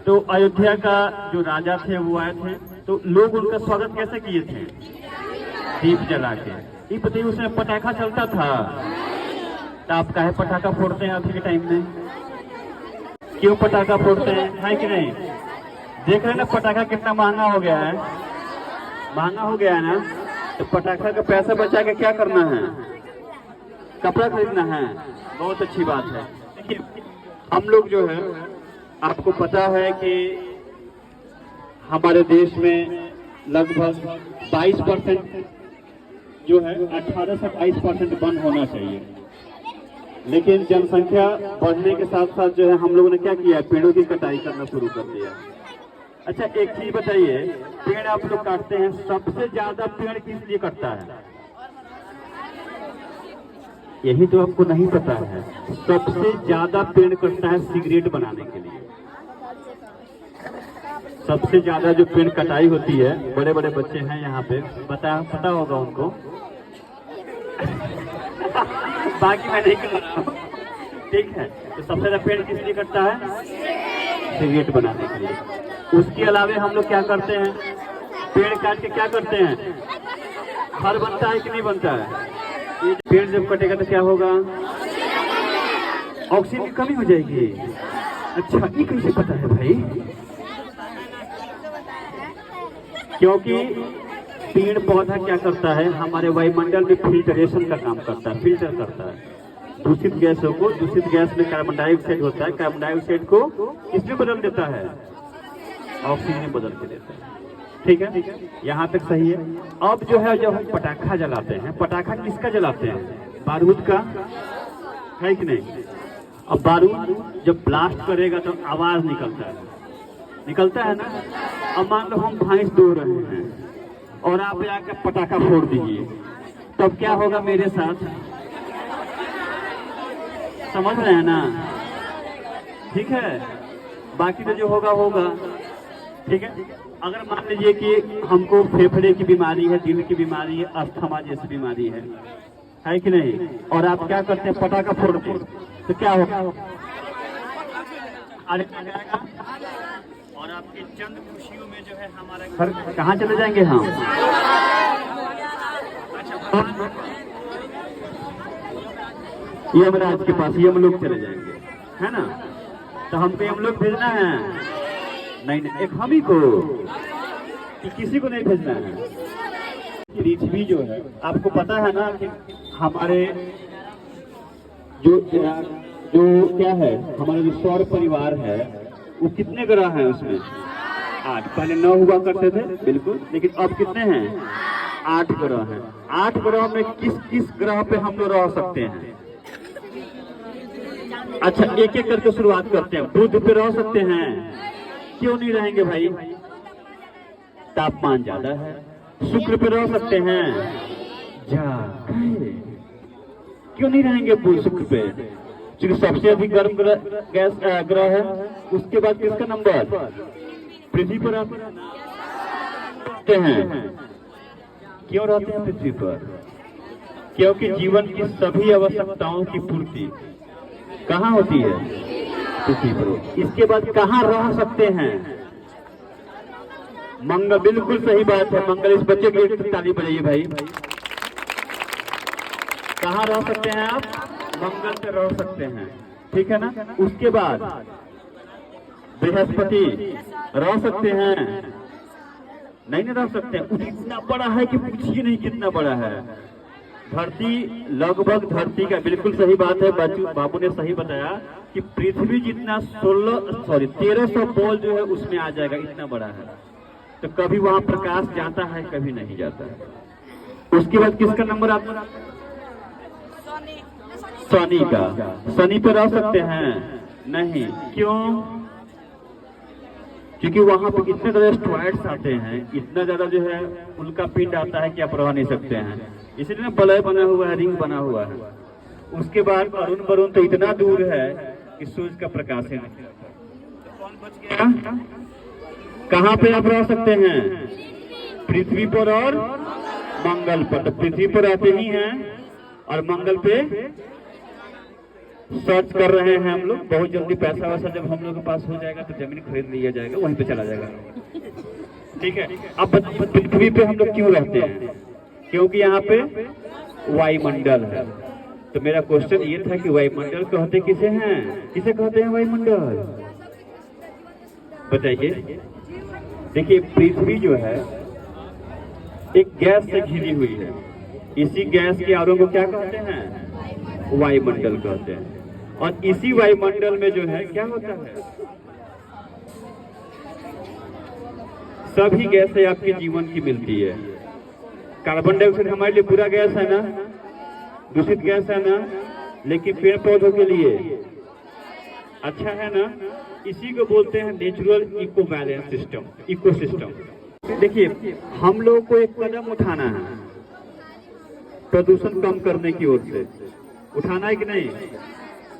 तो अयोध्या का जो राजा थे वो आए थे, तो लोग उनका स्वागत कैसे किए थे? दीप जला के। ये बताइए उसमें पटाखा चलता था? तो आप काहे पटाखा फोड़ते हैं अभी के टाइम में? क्यों पटाखा फोड़ते हैं, है कि नहीं? देख रहे हैं ना पटाखा कितना महंगा हो गया है, महंगा हो गया है ना। तो पटाखा का पैसा बचा के क्या करना है? कपड़ा खरीदना है। बहुत अच्छी बात है। देखिए हम लोग जो है, आपको पता है कि हमारे देश में लगभग 22% जो है 18 से 22% बंद होना चाहिए, लेकिन जनसंख्या बढ़ने के साथ साथ जो है हम लोगों ने क्या किया, पेड़ों की कटाई करना शुरू कर दिया। अच्छा एक चीज बताइए, पेड़ आप लोग काटते हैं, सबसे ज्यादा पेड़ किस लिए कटता है? यही तो आपको नहीं पता है। सबसे ज्यादा पेड़ कटता है सिगरेट बनाने के लिए। सबसे ज्यादा जो पेड़ कटाई होती है, बड़े बड़े बच्चे हैं यहाँ पे, पता होगा उनको। बाकी मैं नहीं कर रहा हूँ, ठीक है। तो सबसे ज्यादा पेड़ किस लिए कटता है? सिगरेट बनाने के लिए। उसके अलावे हम लोग क्या करते हैं, पेड़ काट के क्या करते हैं, घर बनता है कि नहीं बनता है? ये पेड़ जब कटेगा तो क्या होगा? ऑक्सीजन की कमी हो जाएगी। अच्छा ये कैसे पता है भाई? क्योंकि पेड़ पौधा क्या करता है, हमारे वायुमंडल में फिल्टरेशन का काम करता है, फिल्टर करता है दूषित गैसों को। दूषित गैस में कार्बन डाइऑक्साइड होता है, कार्बन डाइऑक्साइड को किसमें बदल देता है? ऑक्सीजन में बदल के देता है। ठीक है, यहाँ तक सही है। अब जो है जब हम पटाखा जलाते हैं, पटाखा किसका जलाते हैं? बारूद का, है कि नहीं? अब बारूद जब ब्लास्ट करेगा तो आवाज निकलता है ना। अब मान लो हम भैंस दो रहे हैं और आप आकर पटाखा फोड़ दीजिए, तब क्या होगा मेरे साथ? समझ रहे हैं ना? ठीक है, बाकी तो जो होगा होगा। ठीक है, अगर मान लीजिए कि हमको फेफड़े की बीमारी है, दिल की बीमारी है, अस्थमा जैसी बीमारी है कि नहीं, और आप क्या करते हैं, पटाखा फोड़ते हैं, तो क्या होगा? और आपके चंद खुशियों में जो है हमारा घर कहाँ चले जाएंगे हम? यमराज के पास यमलोक चले जाएंगे, है ना? तो हमको यमलोक भेजना है? नहीं, एक हम ही को, कि किसी को नहीं भेजना है। पृथ्वी जो है, आपको पता है ना कि हमारे जो क्या है, हमारा जो सौर परिवार है वो कितने ग्रह हैं उसमें? 8। पहले 9 हुआ करते थे, बिल्कुल, लेकिन अब कितने हैं? 8 ग्रह हैं। 8 ग्रह में किस किस ग्रह पे हम लोग रह सकते हैं? अच्छा एक एक करके शुरुआत करते हैं। बुध पे रह सकते हैं? क्यों नहीं रहेंगे भाई? तापमान ज्यादा है। शुक्र पे रह सकते हैं? क्यों नहीं रहेंगे शुक्र पे? क्योंकि सबसे अधिक गर्म ग्रह है। उसके बाद किसका नंबर? पृथ्वी पर रहते हैं। क्यों रहते हैं पृथ्वी पर? क्योंकि जीवन की सभी आवश्यकताओं की पूर्ति कहाँ होती है? पृथ्वी पर। इसके बाद कहाँ रह सकते हैं? मंगल। बिल्कुल सही बात है, मंगल। इस बच्चे के लिए ताली बजाइए भाई। कहाँ रह सकते हैं आप? मंगल पे रह सकते हैं, ठीक है ना? उसके बाद बृहस्पति रह सकते हैं? नहीं रह सकते। इतना बड़ा है कि पूछिए नहीं कितना बड़ा है। धरती, लगभग धरती का, बिल्कुल सही बात है, बाबू ने सही बताया कि पृथ्वी जितना 1300 बॉल जो है उसमें आ जाएगा, इतना बड़ा है। तो कभी वहां प्रकाश जाता है, कभी नहीं जाता है। उसके बाद किसका नंबर आता है? शनि का। शनि पे रह सकते हैं? नहीं। क्यों? क्योंकि वहां पे इतने ज्यादा एस्टेरॉइड्स आते हैं, इतना ज्यादा जो है उनका पिंड आता है कि आप रह नहीं सकते हैं। इसलिए वलय बना हुआ है, रिंग बना हुआ है। उसके बाद अरुण वरुण तो इतना दूर है कि सूर्य का प्रकाश है नहीं। तो कौन बच गया? कहाँ पे आप रह सकते हैं? पृथ्वी पर और मंगल पर। तो पृथ्वी पर रहते ही हैं और मंगल पे सर्च कर रहे हैं हम लोग। बहुत जल्दी पैसा वैसा जब हम लोग के पास हो जाएगा तो जमीन खरीद लिया जाएगा, वहीं पे चला जाएगा। ठीक है। अब पृथ्वी पे हम लोग क्यों रहते हैं? क्योंकि यहाँ पे वायुमंडल है। तो मेरा क्वेश्चन ये था कि वायुमंडल कहते किसे हैं? किसे कहते हैं वायुमंडल? बताइए। देखिए, पृथ्वी जो है एक गैस से घिरी हुई है। इसी गैस के आवरण को क्या कहते हैं? वायुमंडल कहते हैं। और इसी वायुमंडल में जो है क्या होता है? सभी गैसें आपके जीवन की मिलती है। कार्बन डाइऑक्साइड हमारे लिए पूरा गैस है ना, दूषित गैस है ना, लेकिन पेड़ पौधों के लिए अच्छा है ना। इसी को बोलते हैं natural eco balance system, ecosystem. देखिए, हम लोगों को एक कदम उठाना है प्रदूषण कम करने की ओर से। उठाना है कि नहीं?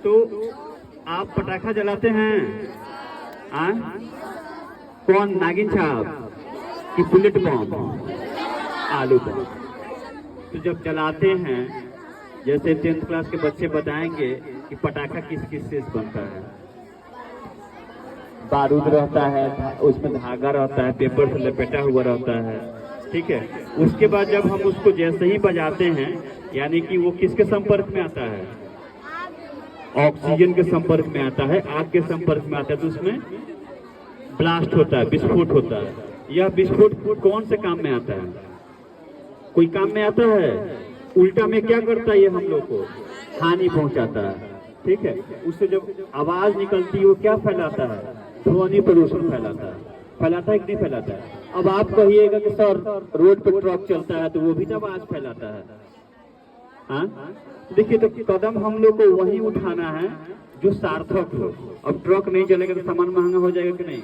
तो आप पटाखा जलाते हैं? कौन? नागिन छाप कि बुलेट बम, आलू बम? तो जब जलाते हैं, जैसे 10th क्लास के बच्चे बताएंगे कि पटाखा किस किस से बनता है। बारूद रहता है, उसमें धागा रहता है, पेपर से लपेटा हुआ रहता है। ठीक है। उसके बाद जब हम उसको जैसे ही बजाते हैं, यानी कि वो किसके संपर्क में आता है? ऑक्सीजन के संपर्क में आता है, आग के संपर्क में आता है, तो उसमें ब्लास्ट होता है, विस्फोट होता है। यह विस्फोट कौन से काम में आता है? कोई काम में आता है? उल्टा में क्या करता है? ये हम लोग को हानि पहुंचाता है। ठीक है। उससे जब आवाज निकलती है वो क्या फैलाता है? ध्वनि प्रदूषण फैलाता है। फैलाता है कि नहीं फैलाता है? अब आप कहिएगा कि सर रोड पे ट्रक चलता है तो वो भी तो आवाज फैलाता है। हाँ, देखिए, तो कदम हम लोग को वही उठाना है जो सार्थक हो। अब ट्रक नहीं चलेगा तो सामान महंगा हो जाएगा कि नहीं?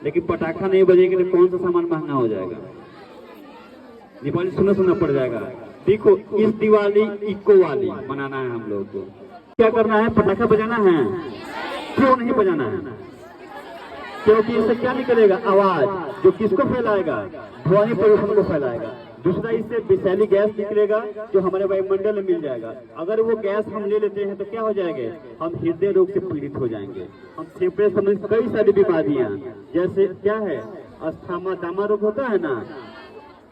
लेकिन पटाखा नहीं बजेगी तो कौन सा सामान महंगा हो जाएगा? दिवाली सुना पड़ जाएगा। देखो, इस दिवाली इको वाली मनाना है हम लोग को। क्या करना है? पटाखा बजाना है। क्यों नहीं बजाना है? क्योंकि इससे क्या निकलेगा? आवाज, जो किसको फैलाएगा? ध्वनि प्रदूषण को फैलाएगा। दूसरा, इससे विषैली गैस निकलेगा जो हमारे वायुमंडल में मिल जाएगा। अगर वो गैस हम ले लेते हैं तो क्या हो जाएंगे? हम हृदय रोग से पीड़ित हो जाएंगे। हम फेफड़े संबंधित कई सारी बीमारियां, जैसे क्या है, अस्थमा, दामा रोग होता है ना,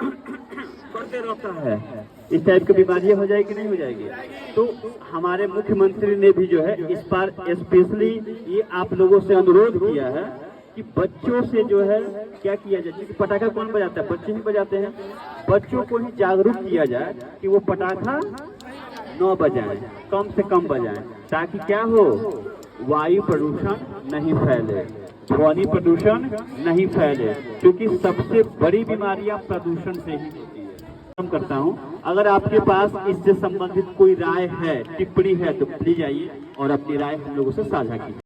करते रहता है, इस टाइप की बीमारियां हो जाएगी नहीं हो जाएगी? तो हमारे मुख्यमंत्री ने भी जो है इस बार स्पेशली ये आप लोगों से अनुरोध किया है कि बच्चों से जो है क्या किया जाए, क्योंकि पटाखा कौन बजाता है? बच्चे ही बजाते हैं। बच्चों को ही जागरूक किया जाए कि वो पटाखा न बजाएं, कम से कम बजाएं, ताकि क्या हो? वायु प्रदूषण नहीं फैले, ध्वनि प्रदूषण नहीं फैले, क्योंकि सबसे बड़ी बीमारियां प्रदूषण से ही होती है। करता हूं, अगर आपके पास इससे संबंधित कोई राय है, टिप्पणी है, तो प्लीज आइए और अपनी राय हम लोगों से साझा कीजिए।